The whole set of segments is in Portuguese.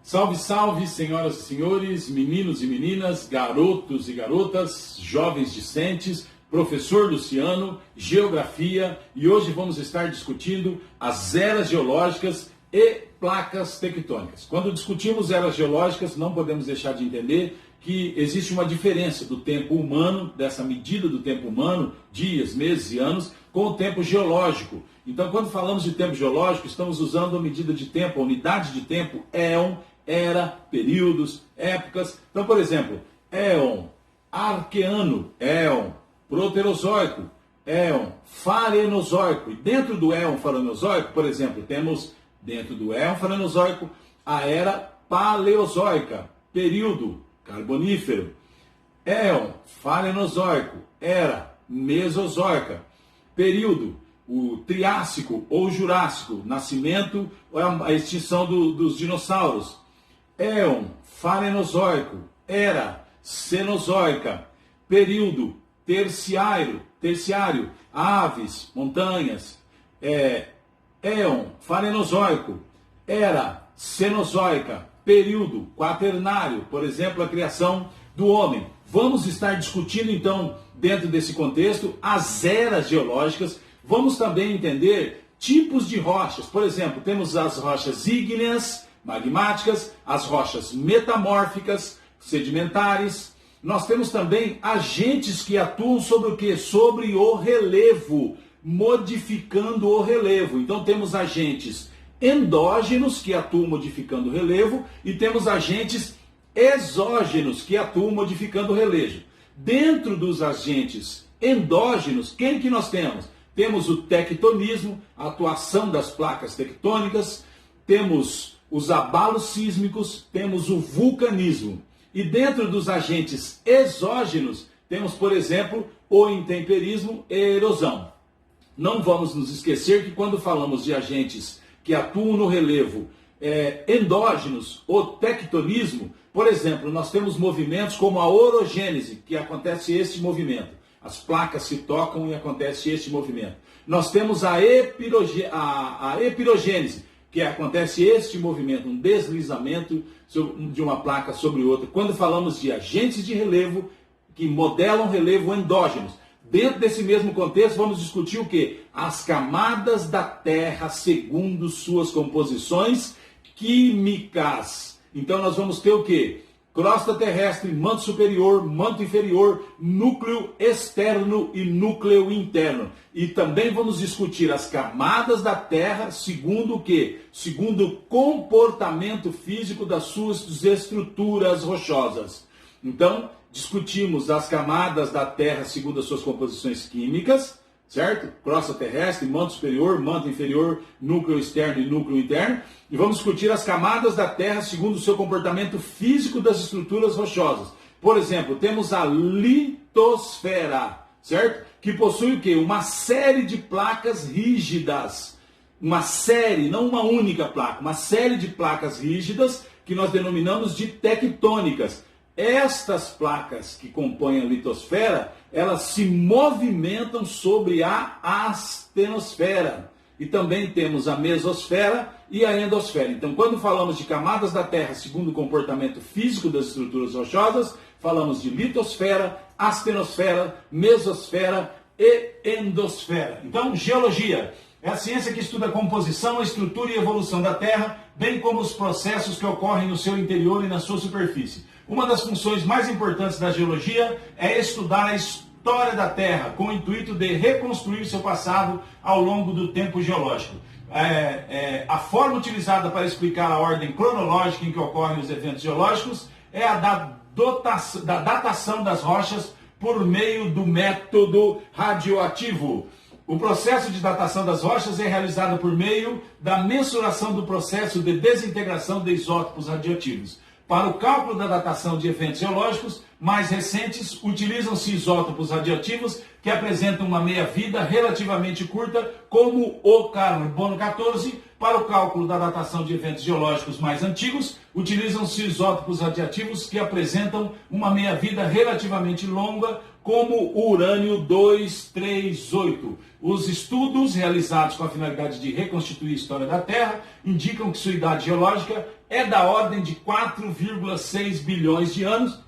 Salve, salve, senhoras e senhores, meninos e meninas, garotos e garotas, jovens discentes, professor Luciano, geografia, e hoje vamos estar discutindo as eras geológicas e placas tectônicas. Quando discutimos eras geológicas, não podemos deixar de entender que existe uma diferença do tempo humano, dessa medida do tempo humano, dias, meses e anos, com o tempo geológico. Então, quando falamos de tempo geológico, estamos usando a medida de tempo, a unidade de tempo, éon, era, períodos, épocas. Então, por exemplo, éon, arqueano, éon, proterozoico, éon, farenozoico. E dentro do éon farenozoico, por exemplo, temos dentro do éon farenozoico a era paleozoica, período carbonífero, éon farenozoico, era mesozoica, período o Triássico ou Jurássico, nascimento ou a extinção dos dinossauros, éon farenozoico, era cenozoica, período terciário, aves, montanhas, éon farenozoico, era cenozoica, período quaternário, por exemplo, a criação do homem. Vamos estar discutindo então, dentro desse contexto, as eras geológicas. Vamos também entender tipos de rochas. Por exemplo, temos as rochas ígneas, magmáticas, as rochas metamórficas, sedimentares. Nós temos também agentes que atuam sobre o quê? Sobre o relevo, modificando o relevo. Então temos agentes endógenos que atuam modificando o relevo e temos agentes exógenos que atuam modificando o relevo. Dentro dos agentes endógenos, quem que nós temos? Temos o tectonismo, a atuação das placas tectônicas, temos os abalos sísmicos, temos o vulcanismo. E dentro dos agentes exógenos, temos, por exemplo, o intemperismo e a erosão. Não vamos nos esquecer que quando falamos de agentes que atuam no relevo endógenos, o tectonismo, por exemplo, nós temos movimentos como a orogênese, que acontece esse movimento. As placas se tocam e acontece este movimento. Nós temos a epirogênese, que acontece este movimento, um deslizamento de uma placa sobre outra. Quando falamos de agentes de relevo que modelam relevo endógenos, dentro desse mesmo contexto vamos discutir o quê? As camadas da Terra segundo suas composições químicas. Então nós vamos ter o quê? Crosta terrestre, manto superior, manto inferior, núcleo externo e núcleo interno. E também vamos discutir as camadas da Terra segundo o quê? Segundo o comportamento físico das suas estruturas rochosas. Então, discutimos as camadas da Terra segundo as suas composições químicas, certo? Crosta terrestre, manto superior, manto inferior, núcleo externo e núcleo interno. E vamos discutir as camadas da Terra segundo o seu comportamento físico das estruturas rochosas. Por exemplo, temos a litosfera, certo? Que possui o quê? Uma série de placas rígidas. Uma série, não uma única placa, uma série de placas rígidas que nós denominamos de tectônicas. Estas placas que compõem a litosfera, elas se movimentam sobre a astenosfera. E também temos a mesosfera e a endosfera. Então, quando falamos de camadas da Terra segundo o comportamento físico das estruturas rochosas, falamos de litosfera, astenosfera, mesosfera e endosfera. Então, geologia é a ciência que estuda a composição, a estrutura e a evolução da Terra, bem como os processos que ocorrem no seu interior e na sua superfície. Uma das funções mais importantes da geologia é estudar a história da Terra, com o intuito de reconstruir seu passado ao longo do tempo geológico. A forma utilizada para explicar a ordem cronológica em que ocorrem os eventos geológicos é a da datação das rochas por meio do método radioativo. O processo de datação das rochas é realizado por meio da mensuração do processo de desintegração de isótopos radioativos. Para o cálculo da datação de eventos geológicos, mais recentes, utilizam-se isótopos radioativos que apresentam uma meia-vida relativamente curta, como o carbono 14. Para o cálculo da datação de eventos geológicos mais antigos, utilizam-se isótopos radioativos que apresentam uma meia-vida relativamente longa, como o urânio 238. Os estudos realizados com a finalidade de reconstituir a história da Terra indicam que sua idade geológica é da ordem de 4,6 bilhões de anos.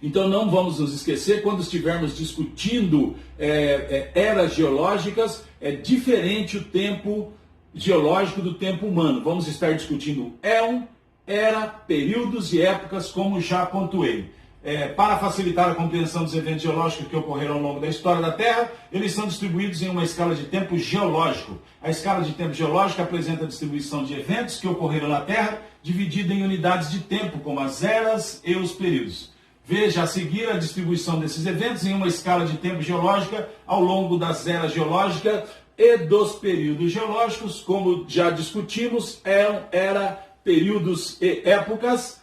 Então não vamos nos esquecer, quando estivermos discutindo eras geológicas, é diferente o tempo geológico do tempo humano. Vamos estar discutindo éon, era, períodos e épocas, como já pontuei. Para facilitar a compreensão dos eventos geológicos que ocorreram ao longo da história da Terra, eles são distribuídos em uma escala de tempo geológico. A escala de tempo geológico apresenta a distribuição de eventos que ocorreram na Terra, dividida em unidades de tempo, como as eras e os períodos. Veja a seguir a distribuição desses eventos em uma escala de tempo geológica ao longo das eras geológicas e dos períodos geológicos, como já discutimos, era, períodos e épocas.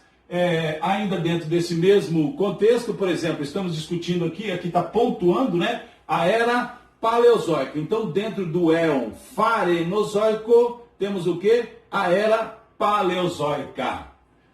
Ainda dentro desse mesmo contexto, por exemplo, estamos discutindo aqui está pontuando, né, a era paleozoica. Então, dentro do éon farenozoico, temos o que? A era paleozoica.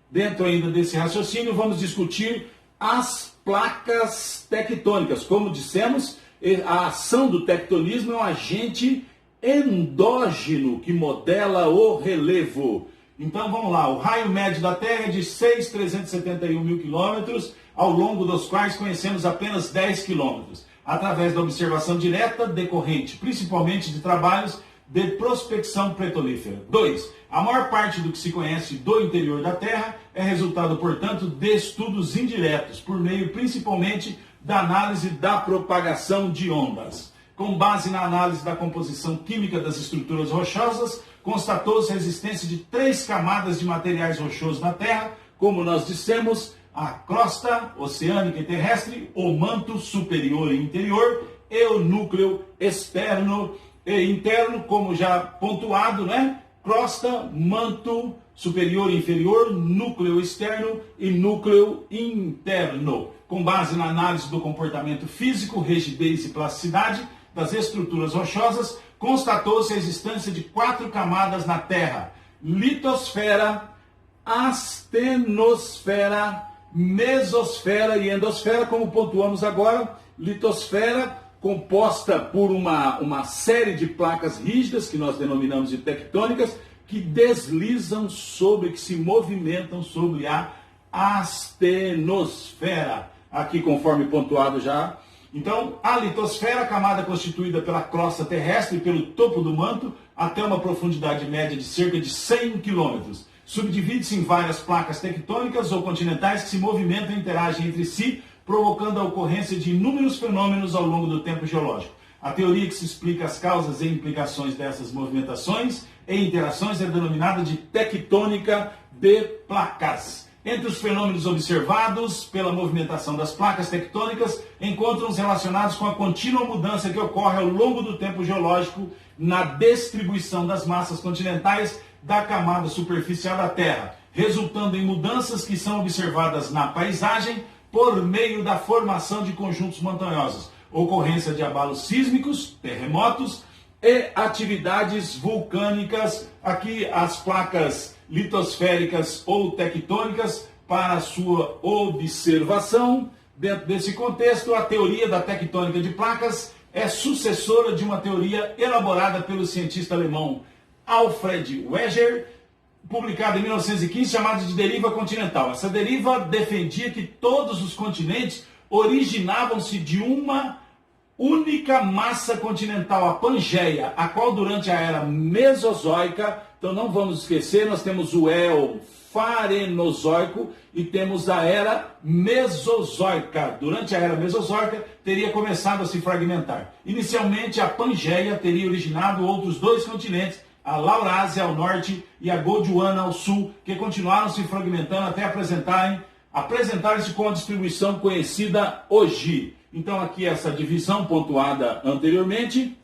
Dentro ainda desse raciocínio, vamos discutir as placas tectônicas. Como dissemos, a ação do tectonismo é um agente endógeno que modela o relevo. Então vamos lá, o raio médio da Terra é de 6.371 mil quilômetros, ao longo dos quais conhecemos apenas 10 quilômetros, através da observação direta decorrente, principalmente de trabalhos de prospecção petrolífera. 2. A maior parte do que se conhece do interior da Terra é resultado, portanto, de estudos indiretos, por meio principalmente da análise da propagação de ondas. Com base na análise da composição química das estruturas rochosas, constatou-se a existência de 3 camadas de materiais rochosos na Terra, como nós dissemos, a crosta oceânica e terrestre, o manto superior e interior e o núcleo externo e interno, como já pontuado, né? Crosta, manto superior e inferior, núcleo externo e núcleo interno. Com base na análise do comportamento físico, rigidez e plasticidade das estruturas rochosas, constatou-se a existência de 4 camadas na Terra: litosfera, astenosfera, mesosfera e endosfera, como pontuamos agora. Litosfera, composta por uma série de placas rígidas, que nós denominamos de tectônicas, que deslizam que se movimentam sobre a astenosfera. Aqui, conforme pontuado já. Então, a litosfera, camada constituída pela crosta terrestre e pelo topo do manto, até uma profundidade média de cerca de 100 km. Subdivide-se em várias placas tectônicas ou continentais que se movimentam e interagem entre si, provocando a ocorrência de inúmeros fenômenos ao longo do tempo geológico. A teoria que se explica as causas e implicações dessas movimentações e interações é denominada de tectônica de placas. Entre os fenômenos observados pela movimentação das placas tectônicas, encontram-se relacionados com a contínua mudança que ocorre ao longo do tempo geológico na distribuição das massas continentais da camada superficial da Terra, resultando em mudanças que são observadas na paisagem por meio da formação de conjuntos montanhosos, ocorrência de abalos sísmicos, terremotos e atividades vulcânicas. Aqui as placas litosféricas ou tectônicas para sua observação. Dentro desse contexto, a teoria da tectônica de placas é sucessora de uma teoria elaborada pelo cientista alemão Alfred Wegener, publicada em 1915, chamada de deriva continental. Essa deriva defendia que todos os continentes originavam-se de uma única massa continental, a Pangeia, a qual durante a era Mesozoica, então não vamos esquecer, nós temos o éon farenozoico e temos a era Mesozoica. Durante a era Mesozoica teria começado a se fragmentar. Inicialmente a Pangeia teria originado outros 2 continentes, a Laurásia ao norte e a Gondwana ao sul, que continuaram se fragmentando até apresentarem-se com a distribuição conhecida hoje. Então aqui essa divisão pontuada anteriormente.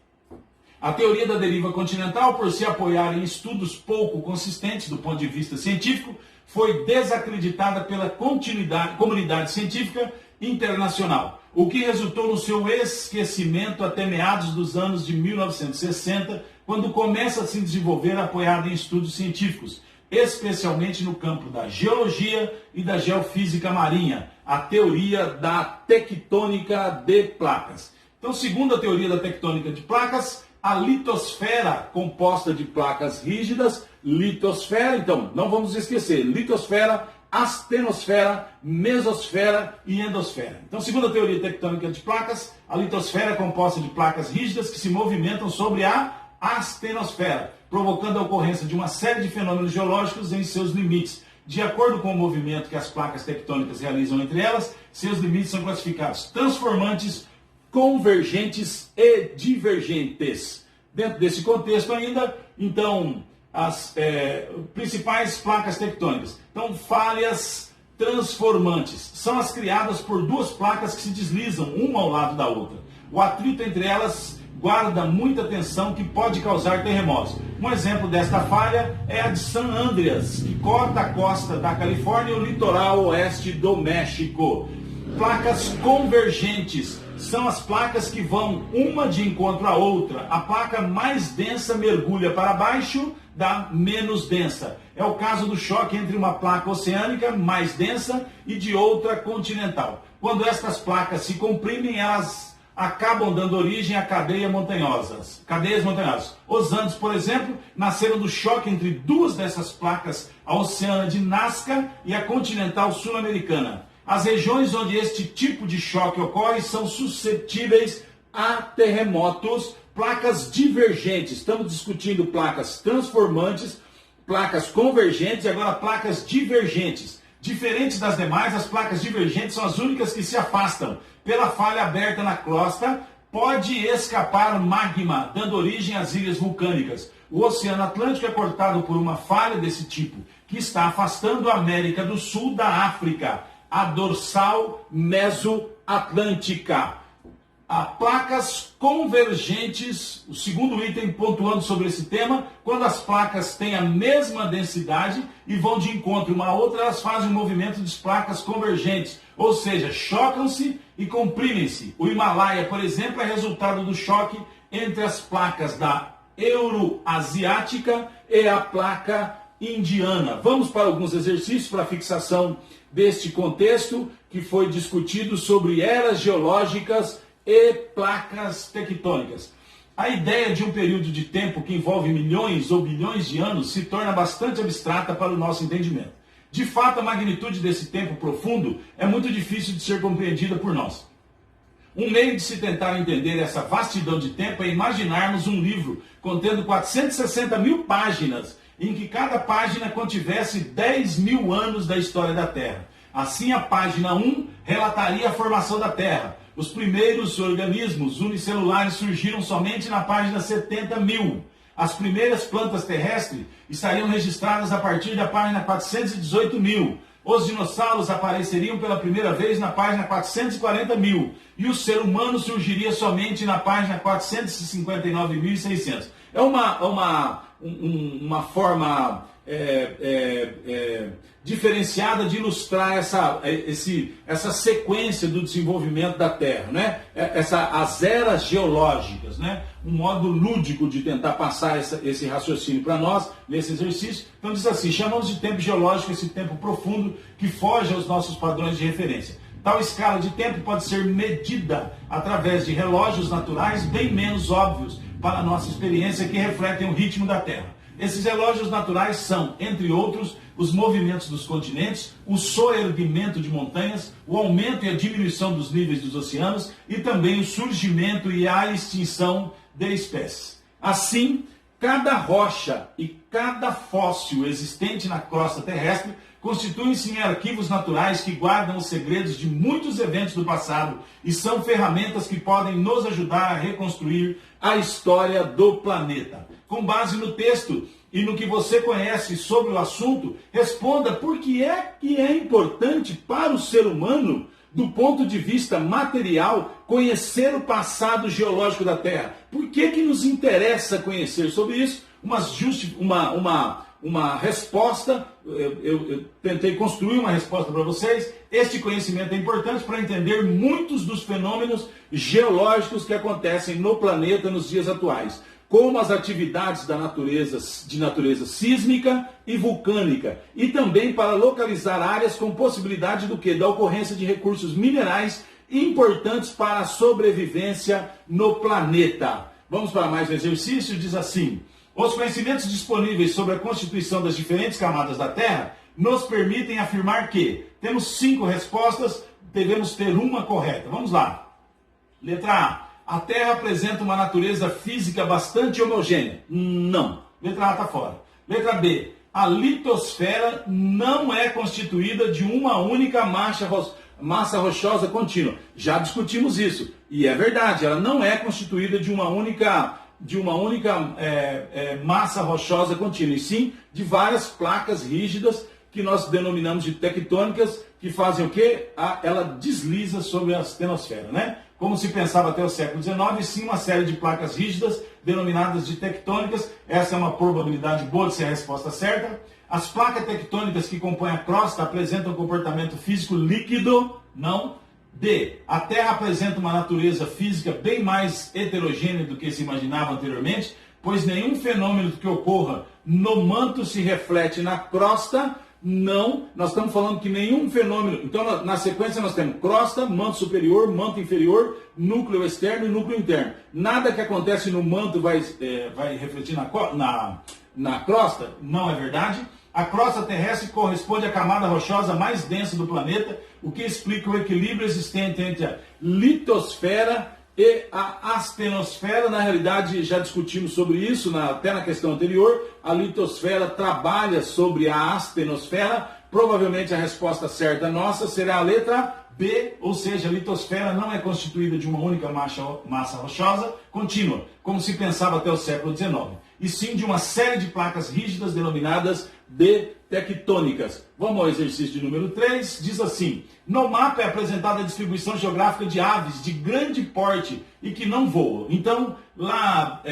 A teoria da deriva continental, por se apoiar em estudos pouco consistentes do ponto de vista científico, foi desacreditada pela comunidade científica internacional, o que resultou no seu esquecimento até meados dos anos de 1960, quando começa a se desenvolver apoiada em estudos científicos, especialmente no campo da geologia e da geofísica marinha, a teoria da tectônica de placas. Então, segundo a teoria da tectônica de placas, a litosfera, composta de placas rígidas, litosfera, então, não vamos esquecer, litosfera, astenosfera, mesosfera e endosfera. Então, segundo a teoria tectônica de placas, a litosfera é composta de placas rígidas que se movimentam sobre a astenosfera, provocando a ocorrência de uma série de fenômenos geológicos em seus limites. De acordo com o movimento que as placas tectônicas realizam entre elas, seus limites são classificados transformantes, convergentes e divergentes. Dentro desse contexto ainda, então, as principais placas tectônicas. Então, falhas transformantes são as criadas por duas placas que se deslizam uma ao lado da outra. O atrito entre elas guarda muita tensão que pode causar terremotos. Um exemplo desta falha é a de San Andreas, que corta a costa da Califórnia e o litoral oeste do México. Placas convergentes são as placas que vão uma de encontro à outra. A placa mais densa mergulha para baixo da menos densa. É o caso do choque entre uma placa oceânica mais densa e de outra continental. Quando estas placas se comprimem, elas acabam dando origem a cadeias montanhosas. Os Andes, por exemplo, nasceram do choque entre duas dessas placas, a oceana de Nazca e a continental sul-americana. As regiões onde este tipo de choque ocorre são suscetíveis a terremotos. Placas divergentes, estamos discutindo placas transformantes, placas convergentes e agora placas divergentes. Diferentes das demais, as placas divergentes são as únicas que se afastam. Pela falha aberta na crosta, pode escapar magma, dando origem às ilhas vulcânicas. O Oceano Atlântico é cortado por uma falha desse tipo, que está afastando a América do Sul da África, a dorsal mesoatlântica. Há placas convergentes, o segundo item pontuando sobre esse tema, quando as placas têm a mesma densidade e vão de encontro uma a outra, elas fazem um movimento de placas convergentes, ou seja, chocam-se e comprimem-se. O Himalaia, por exemplo, é resultado do choque entre as placas da Euroasiática e a placa indiana. Vamos para alguns exercícios para a fixação deste contexto que foi discutido sobre eras geológicas e placas tectônicas. A ideia de um período de tempo que envolve milhões ou bilhões de anos se torna bastante abstrata para o nosso entendimento. De fato, a magnitude desse tempo profundo é muito difícil de ser compreendida por nós. Um meio de se tentar entender essa vastidão de tempo é imaginarmos um livro contendo 460 mil páginas, em que cada página contivesse 10 mil anos da história da Terra. Assim, a página 1 relataria a formação da Terra. Os primeiros organismos unicelulares surgiram somente na página 70 mil. As primeiras plantas terrestres estariam registradas a partir da página 418 mil. Os dinossauros apareceriam pela primeira vez na página 440 mil. E o ser humano surgiria somente na página 459.600. É uma forma diferenciada de ilustrar essa sequência do desenvolvimento da Terra, né? As eras geológicas, né? Um modo lúdico de tentar passar esse raciocínio para nós nesse exercício. Então diz assim: chamamos de tempo geológico esse tempo profundo que foge aos nossos padrões de referência. Tal escala de tempo pode ser medida através de relógios naturais bem menos óbvios para a nossa experiência, que refletem o ritmo da Terra. Esses relógios naturais são, entre outros, os movimentos dos continentes, o soerguimento de montanhas, o aumento e a diminuição dos níveis dos oceanos e também o surgimento e a extinção de espécies. Assim, cada rocha e cada fóssil existente na crosta terrestre constituem-se em arquivos naturais que guardam os segredos de muitos eventos do passado e são ferramentas que podem nos ajudar a reconstruir a história do planeta. Com base no texto e no que você conhece sobre o assunto, responda por que é importante para o ser humano do ponto de vista material, conhecer o passado geológico da Terra. Por que que nos interessa conhecer sobre isso? Uma resposta, eu tentei construir uma resposta para vocês. Este conhecimento é importante para entender muitos dos fenômenos geológicos que acontecem no planeta nos dias atuais, como as atividades de natureza sísmica e vulcânica, e também para localizar áreas com possibilidade do quê? Da ocorrência de recursos minerais importantes para a sobrevivência no planeta. Vamos para mais um exercício, diz assim: os conhecimentos disponíveis sobre a constituição das diferentes camadas da Terra nos permitem afirmar que temos 5 respostas, devemos ter uma correta. Vamos lá. Letra A. A Terra apresenta uma natureza física bastante homogênea. Não. Letra A está fora. Letra B. A litosfera não é constituída de uma única massa rochosa contínua. Já discutimos isso. E é verdade, ela não é constituída de uma única massa rochosa contínua, e sim de várias placas rígidas que nós denominamos de tectônicas, que fazem o quê? Ela desliza sobre a astenosfera, né? Como se pensava até o século XIX, e sim uma série de placas rígidas denominadas de tectônicas. Essa é uma probabilidade boa de ser a resposta certa. As placas tectônicas que compõem a crosta apresentam comportamento físico líquido? Não. D. A Terra apresenta uma natureza física bem mais heterogênea do que se imaginava anteriormente, pois nenhum fenômeno que ocorra no manto se reflete na crosta. Não, nós estamos falando que nenhum fenômeno. Então, na sequência, nós temos crosta, manto superior, manto inferior, núcleo externo e núcleo interno. Nada que acontece no manto vai refletir na crosta? Não é verdade. A crosta terrestre corresponde à camada rochosa mais densa do planeta, o que explica o equilíbrio existente entre a litosfera e a astenosfera. Na realidade, já discutimos sobre isso até na questão anterior. A litosfera trabalha sobre a astenosfera. Provavelmente a resposta certa nossa será a letra B, ou seja, a litosfera não é constituída de uma única massa rochosa contínua, como se pensava até o século XIX, e sim de uma série de placas rígidas denominadas de tectônicas. Vamos ao exercício de número 3, diz assim: no mapa é apresentada a distribuição geográfica de aves de grande porte e que não voam. Então, lá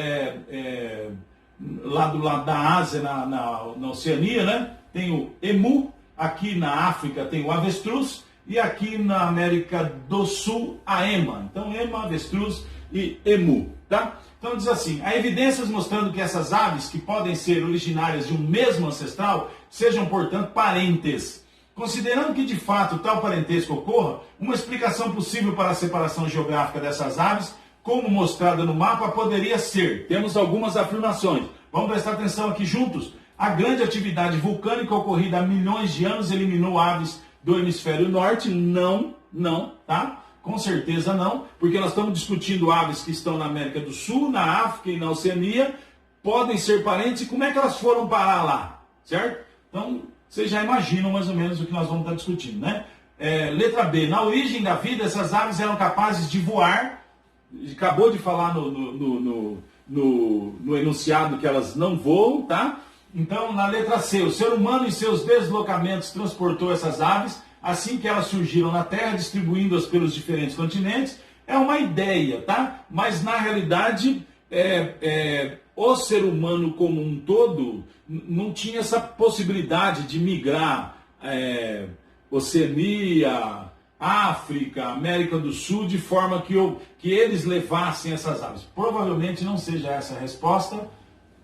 do lado da Ásia, na Oceania, né, tem o emu, aqui na África tem o avestruz, e aqui na América do Sul, a ema. Então, ema, avestruz e emu, tá? Então diz assim: há evidências mostrando que essas aves, que podem ser originárias de um mesmo ancestral, sejam, portanto, parentes. Considerando que de fato tal parentesco ocorra, uma explicação possível para a separação geográfica dessas aves, como mostrada no mapa, poderia ser. Temos algumas afirmações. Vamos prestar atenção aqui juntos. A grande atividade vulcânica ocorrida há milhões de anos eliminou aves do hemisfério norte? Não, tá? Com certeza não, porque nós estamos discutindo aves que estão na América do Sul, na África e na Oceania, podem ser parentes, e como é que elas foram parar lá, certo? Então, vocês já imaginam mais ou menos o que nós vamos estar discutindo, né? Letra B, na origem da vida, essas aves eram capazes de voar. Acabou de falar no enunciado que elas não voam, tá? Então, na letra C, o ser humano em seus deslocamentos transportou essas aves assim que elas surgiram na Terra, distribuindo-as pelos diferentes continentes. É uma ideia, tá? Mas, na realidade, o ser humano como um todo não tinha essa possibilidade de migrar Oceania, África, América do Sul, de forma que eles levassem essas aves. Provavelmente não seja essa a resposta.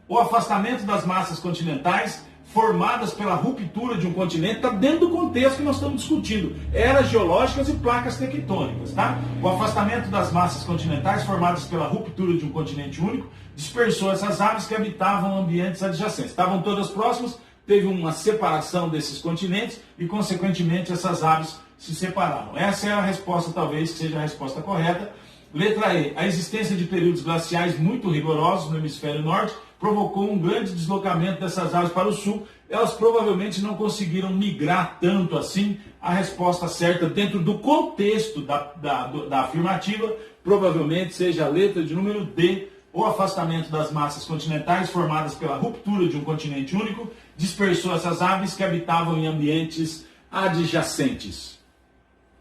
O afastamento das massas continentais formadas pela ruptura de um continente está dentro do contexto que nós estamos discutindo. Eras geológicas e placas tectônicas, tá? O afastamento das massas continentais formadas pela ruptura de um continente único dispersou essas aves que habitavam ambientes adjacentes. Estavam todas próximas, teve uma separação desses continentes e, consequentemente, essas aves se separaram. Essa é a resposta, talvez, que seja a resposta correta. Letra E. A existência de períodos glaciais muito rigorosos no hemisfério norte provocou um grande deslocamento dessas aves para o sul. Elas provavelmente não conseguiram migrar tanto assim. A resposta certa, dentro do contexto da afirmativa, provavelmente seja a letra de número D. O afastamento das massas continentais formadas pela ruptura de um continente único dispersou essas aves que habitavam em ambientes adjacentes.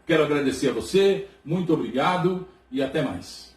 Quero agradecer a você, muito obrigado e até mais.